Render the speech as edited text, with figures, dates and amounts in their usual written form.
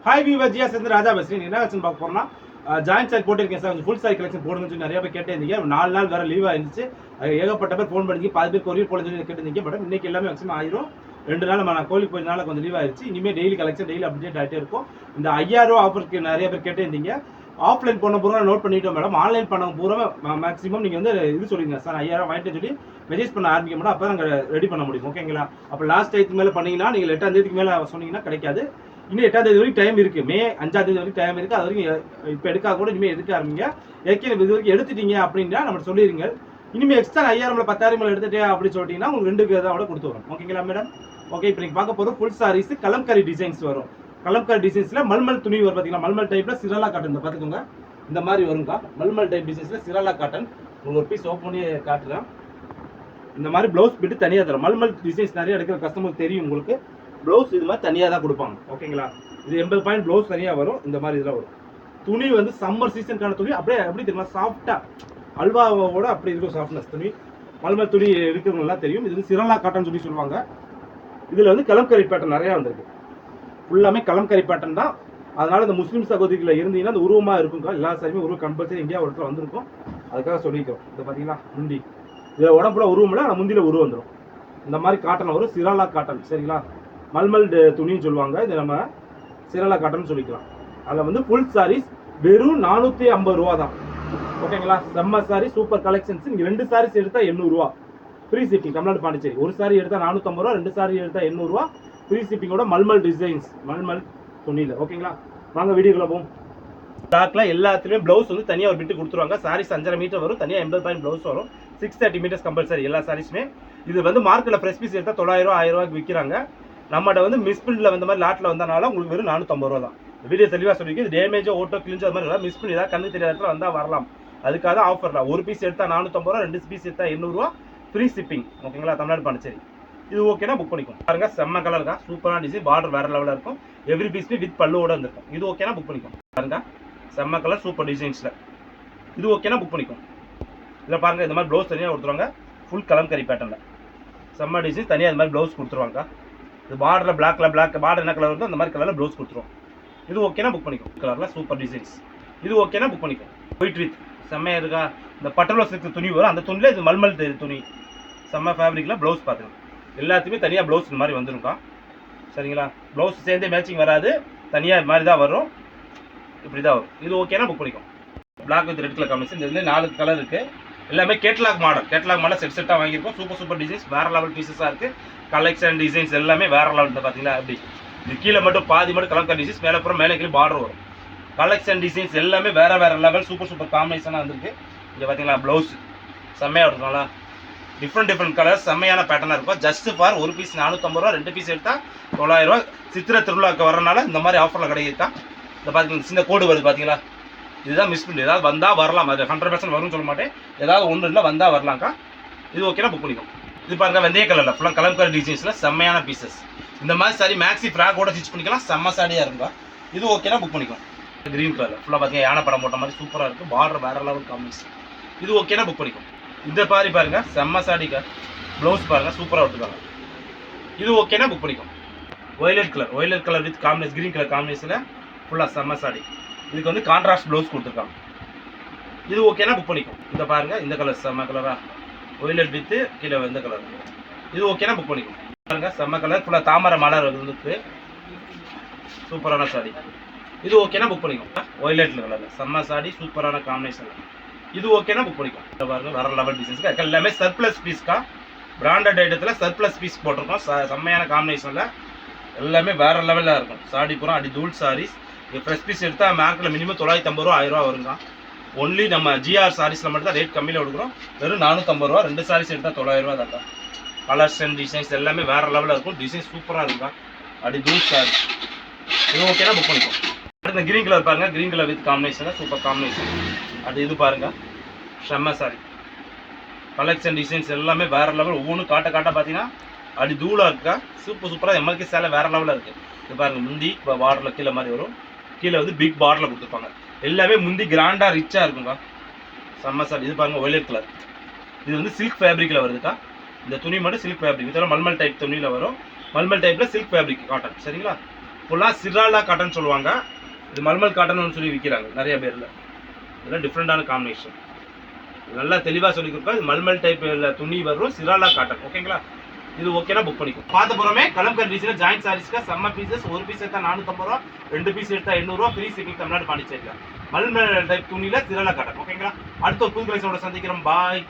Hi viewer ஜியா சேர்ந்து ராஜா பேசுறேன். என்ன கலெக்ஷன் பார்க்க போறோம்னா ஜாயின்ட் சாரி போட்டிருக்கேன் சார். ஃபுல் சாரி கலெக்ஷன் போடுங்கன்னு சொல்லி நிறைய பேர் கேட்டிருந்தீங்க. 4 நாள் வேற லீவாக இருந்துச்சு. ஏகப்பட்ட பேர் ஃபோன் பண்ணி 10 பேர் கொரியர் போட சொல்லி கேட்டிருந்தீங்க. பட் இன்னைக்கு எல்லாமே மேக்ஸிமம் ஆயிரும். 2 நாள் நான் கோயிலுக்கு போயிருந்தனால கொஞ்சம் லீவ் ஆயிடுச்சு. இனிமேல் டெய்லி கலெக்ஷன் டெய்லி அப்டேட் ஆகிட்டே இருக்கும். இந்த 5000 ரூபா ஆஃபருக்கு நிறைய பேர் கேட்டிருந்தீங்க. ஆஃப்லைன் பண்ண பூரா நோட் பண்ணிட்டோம் மேடம். ஆன்லைன் பண்ண பூரா மேக்ஸிமம் நீங்கள் வந்து இது சொல்லுங்க சார் 5000 வாங்கிட்டு சொல்லி மெசேஜ் பண்ண ஆரம்பிக்க மாட்டோம். அப்போ நாங்கள் ரெடி பண்ண முடியும். ஓகேங்களா? அப்போ லாஸ்ட் டேத்துக்கு மேலே பண்ணீங்கன்னா நீங்கள் 8ஆம் தேதிக்கு மேலே சொன்னீங்கன்னா கிடைக்காது. இன்னும் 8ஆம் தேதி வரைக்கும் டைம் இருக்குது. மே 5ஆம் தேதி வரைக்கும் டைம் இருக்குது. அது வரைக்கும் இப்போ எடுக்காத கூட இனிமேல் எடுக்க ஆரம்பிங்க. ஏற்கனவே இது வரைக்கும் எடுத்துட்டீங்க அப்படின்னா நம்ம சொல்லிடுங்க. இனிமேல் எக்ஸ்ட்ரா 5000 10,000 எடுத்துட்டே அப்படின்னு சொல்லிட்டீங்கன்னா உங்களுக்கு 2 இதை கொடுத்து வரும். ஓகேங்களா மேடம்? ஓகே, இப்போ நீங்கள் பார்க்க போகிறோம் ஃபுல் சாரீஸ் கலம்காரி டிசைன்ஸ் வரும். கலம்காரி டிசைன்ஸில் மல்மல் துணி வரும். பார்த்தீங்கன்னா மல்மல் டைப்பில் சிராலா காட்டன் பார்த்துக்கோங்க. இந்த மாதிரி வரும்க்கா. மல்மல் டைப் டிசைன்ஸில் சிராலா காட்டன். உங்களுக்கு ஒரு பீஸ் ஓப்பன் பண்ணி காட்டுறேன். இந்த மாதிரி ப்ளவுஸ் பிட்டு தனியாக தரும். மல்மல் டிசைன்ஸ் நிறைய எடுக்கிற கஸ்டமருக்கு தெரியும். உங்களுக்கு ப்ளவுஸ் இது மாதிரி தனியாக தான் கொடுப்பாங்க. ஓகேங்களா? இது 80 பாயிண்ட் ப்ளவுஸ் தனியாக வரும். இந்த மாதிரி இதெல்லாம் வரும். துணி வந்து சம்மர் சீசனுக்கான துணி. அப்படியே எப்படி தெரியுமா, சாஃப்டாக அல்வாவோட அப்படி இருக்கும் சாஃப்ட்னஸ் துணி. மல்மல் துணி இருக்கிறவங்கலாம் தெரியும். இது சிராலா காட்டன் சொல்லி சொல்லுவாங்க. இதில் வந்து கலம்கரி பேட்டர்ன் நிறையா வந்திருக்கு. ஃபுல்லாமே கலம்கரி பேட்டர்ன் தான். அதனால இந்த முஸ்லீம் சகோதரிகளில் இருந்தீங்கன்னா அந்த உருவமாக இருக்குங்க. எல்லா சாரியுமே உருவம் கம்பல்சரி இந்தியா ஒரு இடத்துல வந்திருக்கும். அதுக்காக சொல்லிக்கிறோம். இதை பார்த்தீங்கன்னா முந்தி இதில் உடம்புல உருவம்ல ஆனால் முந்தியில் உருவம் வந்துடும். இந்த மாதிரி காட்டன் வரும். சிராலா காட்டன். சரிங்களா? மல்மல் துணின்னு சொல்லுவாங்க. இது நம்ம சிராலா காட்டன் சொல்லிக்கலாம். அதில் வந்து ஃபுல் சாரீஸ் வெறும் 450 ரூபா தான். ஓகேங்களா? செம்ம சாரி, சூப்பர் கலெக்ஷன்ஸ். நீங்கள் 2 சாரீஸ் எடுத்தால் 800 ரூபா ஃப்ரீ ஷிப்பிங். தமிழ்நாடு பாண்டிச்சேரி. ஒரு சாரி எடுத்தால் 450 ரூபா, 2 சாரி எடுத்தால் 800 ரூபா ஃப்ரீ ஷிப்பிங்கோட. மல்மல் டிசைன்ஸ், மல்மல் துணியில். ஓகேங்களா? வாங்க வீடியோக்குள்ள போகும். ஸ்டாக்ல எல்லாத்துலேயுமே ப்ளவுஸ் வந்து தனியாக ஒரு பிட்டு கொடுத்துருவாங்க. சாரீஸ் 5.5 மீட்டர் வரும். தனியாக 80 பாயிண்ட் ப்ளவுஸ் வரும். 630 மீட்டர்ஸ் கம்பல்சரி எல்லா சாரீஸுமே. இது வந்து மார்க்கெட்டில் ஃப்ரெஷ் பீஸ் எடுத்தால் 900 ரூபா 1000 ரூபாய்க்கு விற்கிறாங்க. நம்மகிட்ட வந்து மிஸ் பிரிண்டில் வந்த மாதிரி லாட்டில் வந்தனால உங்களுக்கு வெறும் 450 ரூபா தான். வீடியோ தெளிவாக சொல்லிருக்கு. இது டேமேஜோ ஓட்டோ கிழிஞ்சோ அது மாதிரி மிஸ் பண்ணி ஏதாவது கண்ணு தெரியாத இடத்துல வந்தால் வரலாம். அதுக்காக தான் ஆஃபரில் ஒரு பீஸ் எடுத்தால் 450 ரூபா, 2 பீஸ் எடுத்தால் 800 ரூபா ஃப்ரீ ஷிப்பிங். ஓகேங்களா? தமிழ்நாடு பாண்டிச்சேரி. இது ஓகேனா புக் பண்ணிக்கும். பாருங்க, செம்ம கலர் தான். சூப்பரான டிசைன். பார்டர் வேற லெவலில் இருக்கும். எவ்ரி பீஸ்மே வித் பல்லுவோட வந்துருக்கும். இது ஓகேனா புக் பண்ணிக்கும். பாருங்க, செம்ம கலர் சூப்பர் டிசைன்ஸில். இது ஓகேனா புக் பண்ணிக்கும். இதில் பாருங்க, இந்த மாதிரி ப்ளவுஸ் தனியாக கொடுத்துருவாங்க. ஃபுல் கலம்கரி பேட்டர்னில் செம்ம டிசைன். தனியாக இந்த மாதிரி ப்ளவுஸ் கொடுத்துருவாங்க. இது பார்டரில் பிளாக் பார்டர் என்ன கலர் வருதோ அந்த மாதிரி கலரில் ப்ளவுஸ் கொடுத்துருவோம். இது ஓகேனா புக் பண்ணிக்கும். கலரில் சூப்பர் டிசைன்ஸ். இது ஓகேனா புக் பண்ணிக்கும். ஒயிட் வித் செம்மையாக இருக்கா. இந்த பட்டர்லோ சில்க் துணி வரும். அந்த துணியில் இது மல்மல் துணி. செம்ம ஃபேப்ரிக்கில் ப்ளவுஸ் பார்த்துக்கலாம். எல்லாத்துக்குமே தனியாக ப்ளவுஸ் இந்த மாதிரி வந்துருக்கா. சரிங்களா? ப்ளவுஸ் சேர்ந்தே மேட்சிங் வராது. தனியாக இது மாதிரி தான் வரும். இப்படி தான் வரும். இது ஓகேனா புக் பண்ணிக்கும். Black with red colour combination. இதுலேயே 4 கலர் இருக்குது. எல்லாமே கேட்லாக் மாடல் செட்டாக வாங்கியிருக்கோம். Super designs. வேறு லெவல் பீசஸாக இருக்குது. கலெக்ஷன் டிசைன்ஸ் எல்லாமே வேறு லெவல். பார்த்தீங்களா? அப்படி இது கீழே மட்டும் பாதி மட்டும் கலம்கரி டிசைன்ஸ், மேலே கீழே பார்டர் வரும். கலெக்ஷன் டிசைன்ஸ் எல்லாமே வேறு லெவல் சூப்பர் காம்பினேஷனாக வந்துருக்கு. இங்கே பார்த்தீங்களா? ப்ளவுஸ் செம்மையாக இருக்கும்ல. டிஃப்ரெண்ட் கலர்ஸ் செம்மையான பேட்டர்னாக இருக்கும். ஜஸ்ட் ஃபார் ஒரு பீஸ் 450 ரூபா, 2 பீஸ் எடுத்தால் 900 ரூபா. சித்திரை திருவிழாக்கு வரனால இந்த மாதிரி ஆஃபரில் கிடைக்கா. இந்த பார்த்தீங்கன்னா சின்ன கோடு வருது பார்த்தீங்களா? இதுதான் மிஸ் பண்ணி. ஏதாவது வந்தால் வரலாம். அது 100% வரும்னு சொல்ல மாட்டேன். ஏதாவது ஒன்று இல்லை வந்தால் வரலாம்க்கா. இது ஓகேனா புக் பண்ணிக்கும். இது பாருங்க, வெந்தய கலரில் ஃபுல்லாக கலம்கரி டிசைன்ஸில் செம்மையான பீசஸ். இந்த மாதிரி சாரி மேக்ஸி ஃப்ராக்கோட ஸ்டிச் பண்ணிக்கலாம். செம்ம சாரியாக இருக்கும். இது ஓகேனா புக் பண்ணிக்கும். கிரீன் கலர் ஃபுல்லாக பார்த்தீங்கன்னா யானை படம் போட்ட மாதிரி சூப்பராக இருக்கும். பார்டர் வேறு லெவல் காம்பினேஷன். இது ஓகேனா புக் பண்ணிக்கும். இந்த மாதிரி பாருங்க, செம்ம சாடிக்கா. ப்ளவுஸ் பாருங்க, சூப்பராக விட்டுருக்காங்க. இது ஓகேனா புக் பண்ணிக்கும். Violet colour with combination, green colour காம்பினேஷனில் ஃபுல்லாக செம்ம சாடி. இதுக்கு வந்து கான்ட்ராஸ்ட் ப்ளவுஸ் கொடுத்துருக்காங்க. இது ஓகேனா புக் பண்ணிக்கும். இந்த பாருங்க, இந்த கலர் செம்ம கலரா. ஒயலட் வித்து கீழே இந்த கலர். இது ஓகேனா புக் பண்ணிக்கும். பாருங்க, செம்ம கலர் ஃபுல்லாக தாமரை மலர் வந்துருக்கு. சூப்பரான சாடி. இது ஓகேனா புக் பண்ணிக்கும். ஒயலட் கலரில் செம்ம சாடி, சூப்பரான காம்பினேஷன். இது ஓகேனா புக் பண்ணிக்கும். பாருங்க, வேற லெவல் டிசைன்ஸ். எல்லாமே சர்ப்ளஸ் பீஸ்க்கா. பிராண்டட் ஐட்டத்தில் சர்ப்ளஸ் பீஸ் போட்டிருக்கோம். செம்மையான காம்பினேஷனில் எல்லாமே வேற லெவலில் இருக்கும். சாடி பூரா அடி தூள் சாரீஸ். இது ஃப்ரெஷ் பீஸ் எடுத்தால் மார்க்கெட்டில் மினிமம் 950 ரூபா 1000 ரூபா வருங்க. ஒன்லி நம்ம ஜிஆர் சாரீஸில் மட்டும் தான் ரேட் கம்மியில் கொடுக்குறோம். வெறும் 450 ரூபா. 2 சாரீஸ் எடுத்தால் 900 ரூபா தான். கலர்ஸ் அண்ட் டிசைன்ஸ் எல்லாமே வேற லெவலில் இருக்கும். டிசைன்ஸ் சூப்பராக இருக்கும். அடி தூள் சாரி. இது ஓகேனா புக் பண்ணிக்கும். அடுத்த கிரீன் கலர் பாருங்க, green colour with combination super combination. அது இது பாருங்க, செம்ம சாரி. கலெக்ஷன் டிசைன்ஸ் எல்லாமே வேற லெவல். ஒவ்வொன்றும் காட்ட பார்த்தீங்கன்னா அடி தூளாக இருக்கா. சூப்பராக எம்எல்கே சேலை வேற லெவலில் இருக்குது. இது பாருங்க, முந்தி இப்போ பார்டரில் கீழே மாதிரி வரும். கீழே வந்து பிக் பார்டரில் கொடுத்துருப்பாங்க. எல்லாமே முந்தி கிராண்டாக ரிச்சாக இருக்குங்க. செம்ம சாரி. இது பாருங்க, ஒயலட் கலர். இது வந்து சில்க் ஃபேப்ரிக்கில் வருதுக்கா. இந்த துணி மட்டும் சில்க் ஃபேப்ரிக். இதெல்லாம் மல்மல் டைப் துணியில் வரும். மல்மல் டைப்பில் சில்க் ஃபேப்ரிக் காட்டன். சரிங்களா? ஃபுல்லாக சிராலா காட்டன் சொல்லுவாங்க. இது மல்மல் காட்டன் சொல்லி விற்கிறாங்க நிறைய பேரில். இதெல்லாம் டிஃப்ரெண்டான காம்பினேஷன். நல்லா தெளிவாக சொல்லி கொடுப்பேன். இது மல்மல் டைப்பில் துணி வரும், சிராலா காட்டன். ஓகேங்களா? இது ஓகேனா புக் பண்ணிக்கும். பார்த்த போகிறோமே கலம்கர் டிசைனில் ஜாயிண்ட் சாரீஸ்க்கு செம்ம பீசஸ். ஒரு பீஸ் எடுத்தால் 450 ரூபா, 2 பீஸ் எடுத்தால் 800 ரூபா. ஃப்ரீ ஷிப்பிங் தமிழ்நாடு பாண்டிச்சேரியில். மல்மல் டைப் துணியில் சிராலா காட்டன். ஓகேங்களா? அடுத்த ஒரு புது கலெக்ஷனோட சந்திக்கிறோம். பாய்.